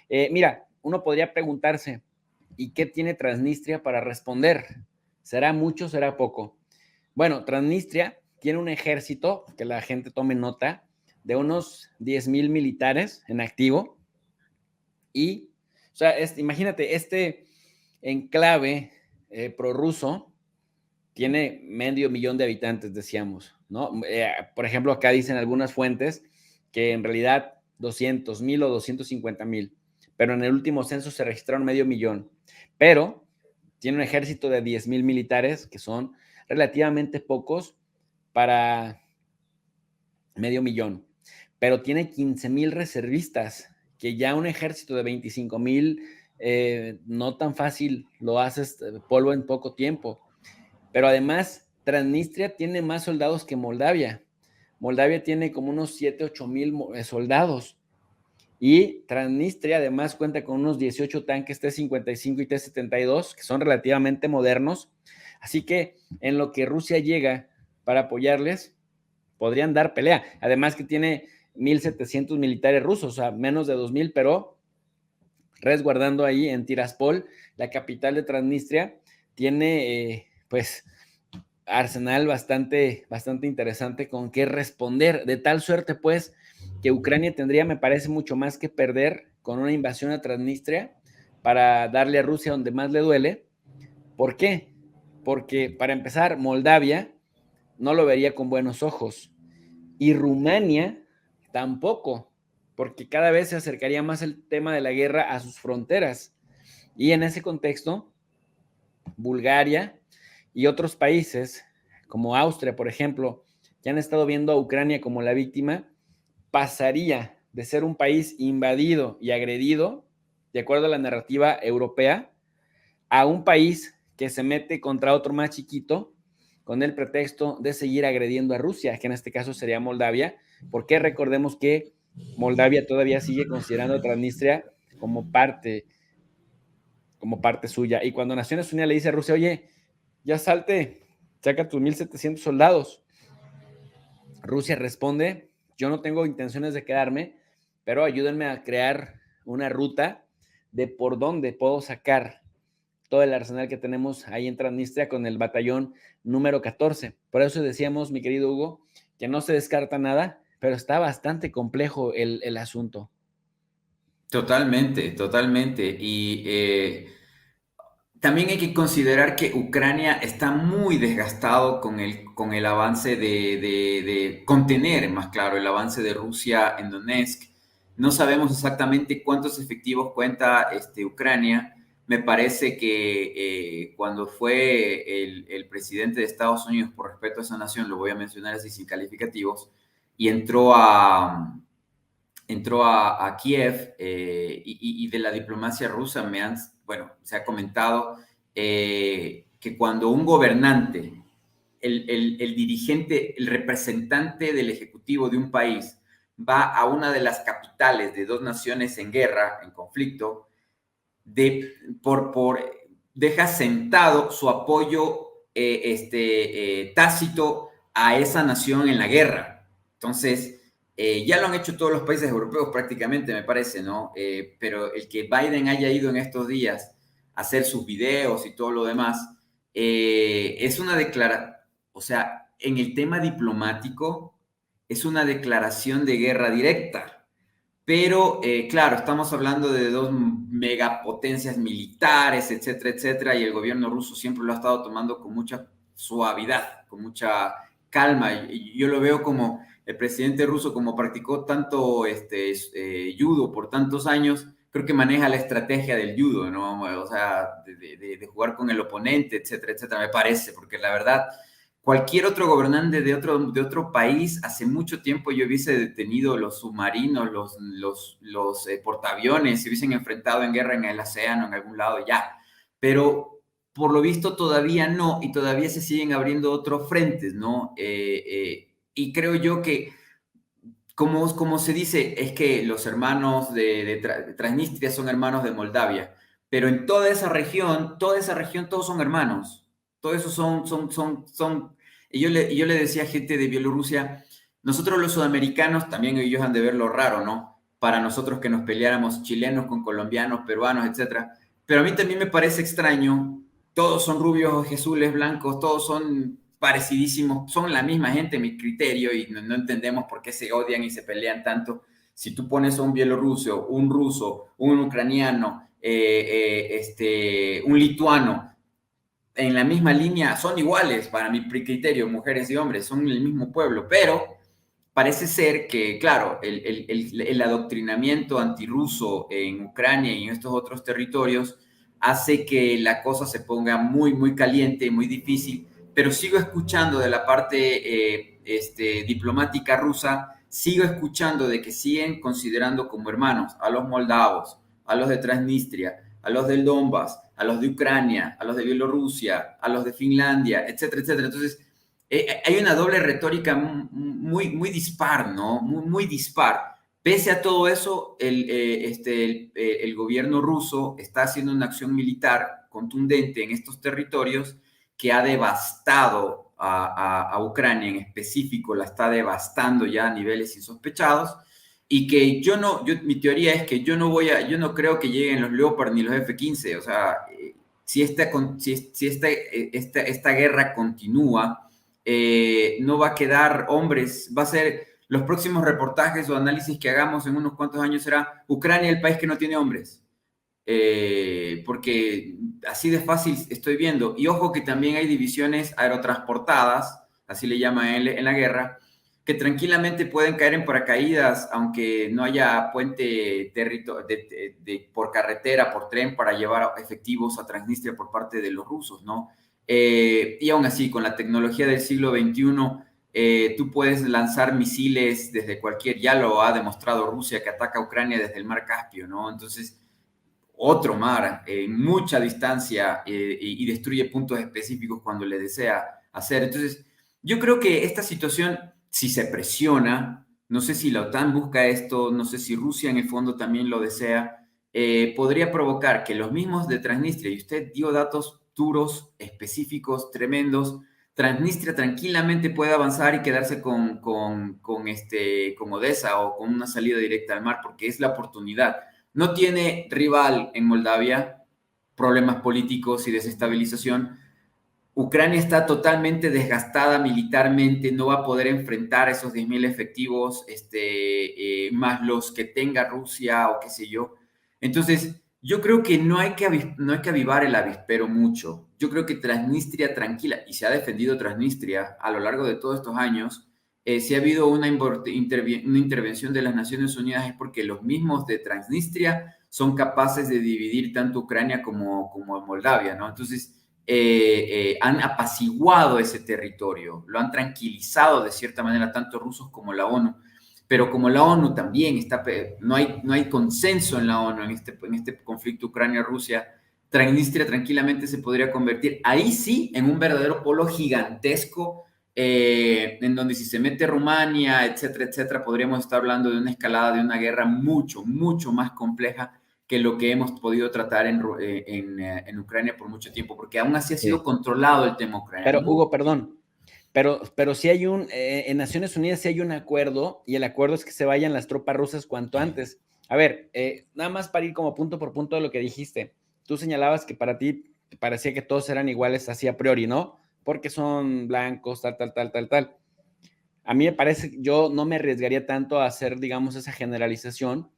Mira, uno podría preguntarse, ¿y qué tiene Transnistria para responder? ¿Será mucho, será poco? Bueno, Transnistria tiene un ejército, que la gente tome nota, de unos 10,000 militares en activo. Y, o sea, imagínate, este enclave prorruso tiene 500,000 de habitantes, decíamos, ¿no? Por ejemplo, acá dicen algunas fuentes que en realidad 200,000 o 250,000, pero en el último censo se registraron 500,000. Pero tiene un ejército de 10,000 militares, que son relativamente pocos para 500,000, pero tiene 15,000 reservistas, que ya un ejército de 25,000 no tan fácil lo haces polvo en poco tiempo. Pero además, Transnistria tiene más soldados que Moldavia. Moldavia tiene como unos 7, 8,000 soldados. Y Transnistria además cuenta con unos 18 tanques T-55 y T-72, que son relativamente modernos. Así que en lo que Rusia llega para apoyarles, podrían dar pelea. Además que tiene 1,700 militares rusos, o sea, menos de 2,000, pero resguardando ahí en Tiraspol, la capital de Transnistria, tiene pues arsenal bastante interesante con qué responder, de tal suerte pues que Ucrania tendría, me parece, mucho más que perder con una invasión a Transnistria para darle a Rusia donde más le duele. ¿Por qué? Porque para empezar, Moldavia no lo vería con buenos ojos y Rumania tampoco, porque cada vez se acercaría más el tema de la guerra a sus fronteras. Y en ese contexto, Bulgaria y otros países, como Austria, por ejemplo, que han estado viendo a Ucrania como la víctima, pasaría de ser un país invadido y agredido, de acuerdo a la narrativa europea, a un país que se mete contra otro más chiquito con el pretexto de seguir agrediendo a Rusia, que en este caso sería Moldavia, porque recordemos que Moldavia todavía sigue considerando a Transnistria como parte suya. Y cuando Naciones Unidas le dice a Rusia, oye, ya salte, saca tus 1,700 soldados, Rusia responde, yo no tengo intenciones de quedarme, pero ayúdenme a crear una ruta de por dónde puedo sacar todo el arsenal que tenemos ahí en Transnistria con el batallón número 14. Por eso decíamos, mi querido Hugo, que no se descarta nada, pero está bastante complejo el asunto. Totalmente, totalmente. Y también hay que considerar que Ucrania está muy desgastado con el avance de contener, más claro, el avance de Rusia en Donetsk. No sabemos exactamente cuántos efectivos cuenta Ucrania. Me parece que cuando fue el presidente de Estados Unidos, por respeto a esa nación, lo voy a mencionar así sin calificativos, y entró a Kiev y de la diplomacia rusa bueno, se ha comentado que cuando un gobernante, el dirigente, el representante del ejecutivo de un país va a una de las capitales de dos naciones en guerra, en conflicto, deja sentado su apoyo tácito a esa nación en la guerra. Entonces, ya lo han hecho todos los países europeos prácticamente, me parece, ¿no? Pero el que Biden haya ido en estos días a hacer sus videos y todo lo demás, es una declaración, o sea, en el tema diplomático, es una declaración de guerra directa. Pero, claro, estamos hablando de dos megapotencias militares, etcétera, etcétera, y el gobierno ruso siempre lo ha estado tomando con mucha suavidad, con mucha calma. Y yo lo veo como el presidente ruso, como practicó tanto judo por tantos años, creo que maneja la estrategia del judo, ¿no? O sea, de jugar con el oponente, etcétera, etcétera, me parece, porque la verdad cualquier otro gobernante de otro país, hace mucho tiempo yo hubiese detenido los submarinos, los portaaviones, se hubiesen enfrentado en guerra en el océano, en algún lado, ya. Pero por lo visto todavía no, y todavía se siguen abriendo otros frentes, ¿no? Y creo yo que, como se dice, es que los hermanos de Transnistria son hermanos de Moldavia, pero en toda esa región, todos son hermanos. Todos esos son. Y yo le decía a gente de Bielorrusia, nosotros los sudamericanos, también ellos han de ver lo raro, ¿no? para nosotros que nos peleáramos chilenos con colombianos, peruanos, etcétera. Pero a mí también me parece extraño, todos son rubios, azules, blancos, todos son parecidísimos, son la misma gente, mi criterio, y no entendemos por qué se odian y se pelean tanto. Si tú pones a un bielorruso, un ruso, un ucraniano, un lituano, en la misma línea, son iguales para mi criterio, mujeres y hombres, son el mismo pueblo, pero parece ser que, claro, el adoctrinamiento antirruso en Ucrania y en estos otros territorios hace que la cosa se ponga muy, muy caliente, muy difícil, pero sigo escuchando de la parte diplomática rusa, sigo escuchando de que siguen considerando como hermanos a los moldavos, a los de Transnistria, a los del Donbass, a los de Ucrania, a los de Bielorrusia, a los de Finlandia, etcétera, etcétera. Entonces, hay una doble retórica muy, muy dispar, ¿no? Muy, muy dispar. Pese a todo eso, el gobierno ruso está haciendo una acción militar contundente en estos territorios que ha devastado a Ucrania en específico, la está devastando ya a niveles insospechados, y que mi teoría es que yo no creo que lleguen los Leopard ni los F-15, o sea, si esta guerra continúa, no va a quedar hombres, va a ser los próximos reportajes o análisis que hagamos en unos cuantos años será Ucrania el país que no tiene hombres. Porque así de fácil estoy viendo. Y ojo que también hay divisiones aerotransportadas, así le llaman en la guerra, que tranquilamente pueden caer en paracaídas, aunque no haya puente por carretera, por tren, para llevar efectivos a Transnistria por parte de los rusos, ¿no? Y aún así, con la tecnología del siglo XXI, tú puedes lanzar misiles desde ya lo ha demostrado Rusia, que ataca a Ucrania desde el mar Caspio, ¿no? Entonces, otro mar en mucha distancia y destruye puntos específicos cuando le desea hacer. Entonces, yo creo que esta situación, si se presiona, no sé si la OTAN busca esto, no sé si Rusia en el fondo también lo desea, podría provocar que los mismos de Transnistria, y usted dio datos duros, específicos, tremendos, Transnistria tranquilamente puede avanzar y quedarse con Odessa o con una salida directa al mar, porque es la oportunidad. No tiene rival en Moldavia, problemas políticos y desestabilización. Ucrania está totalmente desgastada militarmente, no va a poder enfrentar esos 10.000 efectivos, más los que tenga Rusia o qué sé yo. Entonces, yo creo que no hay que avivar el avispero mucho. Yo creo que Transnistria tranquila, y se ha defendido Transnistria a lo largo de todos estos años, si ha habido una intervención de las Naciones Unidas es porque los mismos de Transnistria son capaces de dividir tanto Ucrania como Moldavia, ¿no? Entonces, han apaciguado ese territorio, lo han tranquilizado de cierta manera tanto rusos como la ONU, pero como la ONU también no hay consenso en la ONU en este conflicto Ucrania-Rusia, Transnistria tranquilamente se podría convertir ahí sí en un verdadero polo gigantesco, en donde si se mete Rumania, etcétera, etcétera, podríamos estar hablando de una escalada de una guerra mucho, mucho más compleja que lo que hemos podido tratar en Ucrania por mucho tiempo, porque aún así ha sido controlado el tema ucraniano. Pero, Hugo, perdón, pero sí hay en Naciones Unidas sí hay un acuerdo, y el acuerdo es que se vayan las tropas rusas cuanto antes. A ver, nada más para ir como punto por punto de lo que dijiste. Tú señalabas que para ti te parecía que todos eran iguales así a priori, ¿no? Porque son blancos, tal. A mí me parece, yo no me arriesgaría tanto a hacer, digamos, esa generalización,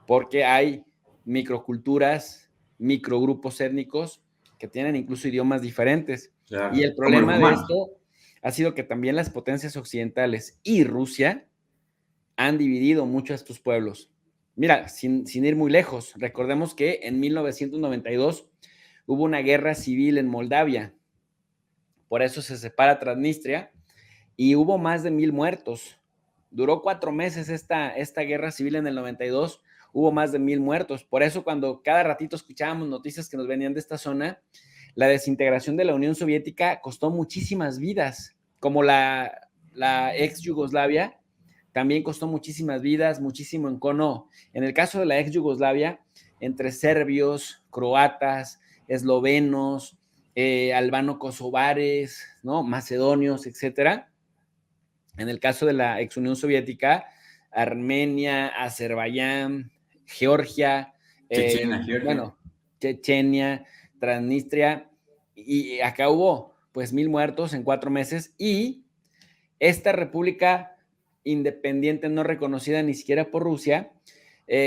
porque hay microculturas, microgrupos étnicos que tienen incluso idiomas diferentes. Claro. Y el problema de esto ha sido que también las potencias occidentales y Rusia han dividido mucho a estos pueblos. Mira, sin ir muy lejos, recordemos que en 1992 hubo una guerra civil en Moldavia, por eso se separa Transnistria, y hubo más de 1,000 muertos. Duró 4 meses esta guerra civil en el 92, hubo más de 1,000 muertos. Por eso cuando cada ratito escuchábamos noticias que nos venían de esta zona, la desintegración de la Unión Soviética costó muchísimas vidas, como la ex Yugoslavia, también costó muchísimas vidas, muchísimo encono. En el caso de la ex Yugoslavia, entre serbios, croatas, eslovenos, albano-kosovares, ¿no? Macedonios, etcétera. En el caso de la ex Unión Soviética, Armenia, Azerbaiyán, Georgia, Georgia. bueno, Chechenia, Transnistria, y acá hubo pues 1,000 muertos en 4 meses, y esta república independiente no reconocida ni siquiera por Rusia,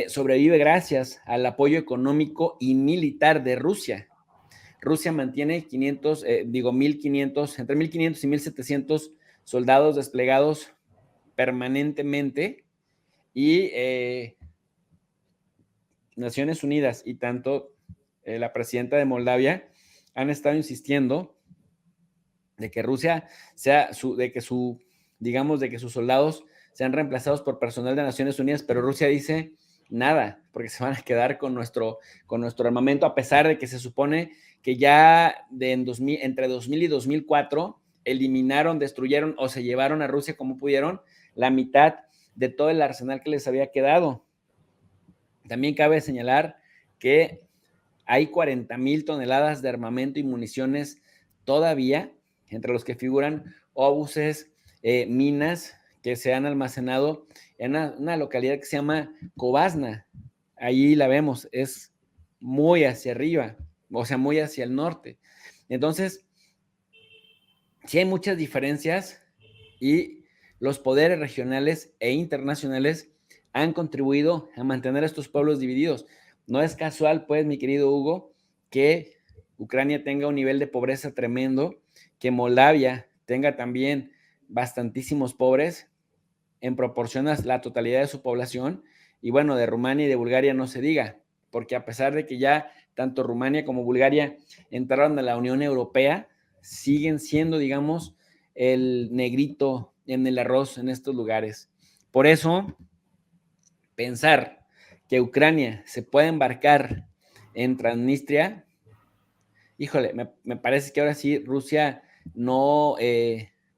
sobrevive gracias al apoyo económico y militar de Rusia. Rusia mantiene 1,500, entre 1,500 y 1,700 soldados desplegados permanentemente, y Naciones Unidas y tanto la presidenta de Moldavia han estado insistiendo de que Rusia sea de que sus soldados sean reemplazados por personal de Naciones Unidas, pero Rusia dice nada, porque se van a quedar con nuestro armamento, a pesar de que se supone que ya entre 2000 y 2004 eliminaron, destruyeron o se llevaron a Rusia como pudieron la mitad de todo el arsenal que les había quedado. También cabe señalar que hay 40,000 toneladas de armamento y municiones todavía, entre los que figuran obuses, minas que se han almacenado en una localidad que se llama Covasna. Ahí la vemos, es muy hacia arriba, o sea, muy hacia el norte. Entonces, sí hay muchas diferencias, y los poderes regionales e internacionales han contribuido a mantener a estos pueblos divididos. No es casual, pues, mi querido Hugo, que Ucrania tenga un nivel de pobreza tremendo, que Moldavia tenga también bastantísimos pobres en proporción a la totalidad de su población, y bueno, de Rumania y de Bulgaria no se diga, porque a pesar de que ya tanto Rumania como Bulgaria entraron a la Unión Europea, siguen siendo, digamos, el negrito en el arroz en estos lugares. Por eso, pensar que Ucrania se puede embarcar en Transnistria, híjole, me parece que ahora sí Rusia no,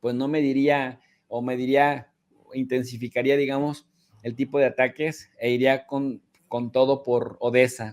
pues no mediría, o mediría, intensificaría, digamos, el tipo de ataques, e iría con todo por Odessa.